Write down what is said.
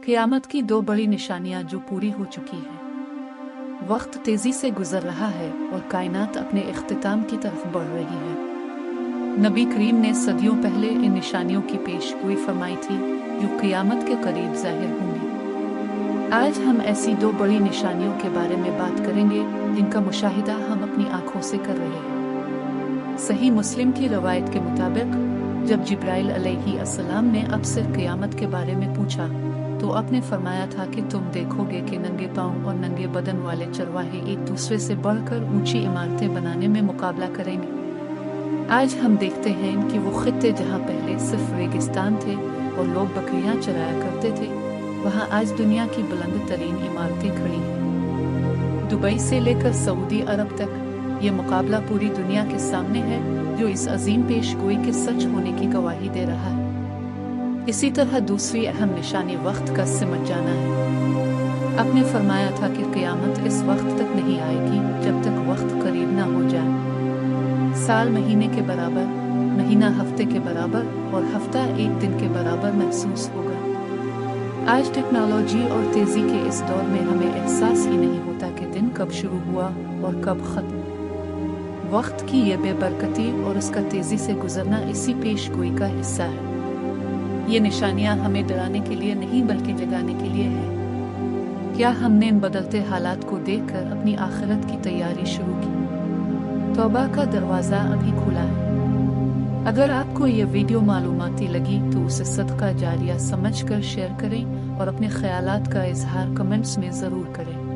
क़यामत की दो बड़ी निशानियां जो पूरी हो चुकी हैं। वक्त तेजी से गुजर रहा है और कायनात अपने इख्तिताम की तरफ बढ़ रही है। नबी करीम ने सदियों पहले इन निशानियों की पेशगोई फरमाई थी जो क़यामत के करीब ज़ाहिर होंगी। आज हम ऐसी दो बड़ी निशानियों के बारे में बात करेंगे जिनका मुशाहिदा हम अपनी आंखों से कर रहे हैं। सही मुस्लिम की रवायत के मुताबिक जब जिब्राइल अलैहिस्सलाम ने अब से क़यामत के बारे में पूछा तो आपने फरमाया था कि तुम देखोगे कि नंगे पांव और नंगे बदन वाले चरवाहे एक दूसरे से बढ़कर ऊंची इमारतें बनाने में मुकाबला करेंगे। आज हम देखते हैं कि वो खित्ते जहां पहले सिर्फ रेगिस्तान थे और लोग बकरियां चराया करते थे, वहां आज दुनिया की बुलंद तरीन इमारतें खड़ी हैं। दुबई से लेकर सऊदी अरब तक ये मुकाबला पूरी दुनिया के सामने है जो इस अजीम पेशगोई के सच होने की गवाही दे रहा है। इसी तरह दूसरी अहम निशानी वक्त का सिमट जाना है। आपने फरमाया था कि क़यामत इस वक्त तक नहीं आएगी जब तक वक्त करीब ना हो जाए। साल महीने के बराबर, महीना हफ्ते के बराबर और हफ्ता एक दिन के बराबर महसूस होगा। आज टेक्नोलॉजी और तेजी के इस दौर में हमें एहसास ही नहीं होता कि दिन कब शुरू हुआ और कब खत्म। वक्त की ये बेबरकती और उसका तेजी से गुजरना इसी पेशगोई का हिस्सा है। ये निशानियां हमें डराने के लिए नहीं बल्कि जगाने के लिए है। क्या हमने इन बदलते हालात को देखकर अपनी आखिरत की तैयारी शुरू की? तौबा का दरवाज़ा अभी खुला है। अगर आपको ये वीडियो मालूमाती लगी तो उसे सदका जारिया समझकर शेयर करें और अपने ख्यालात का इजहार कमेंट्स में ज़रूर करें।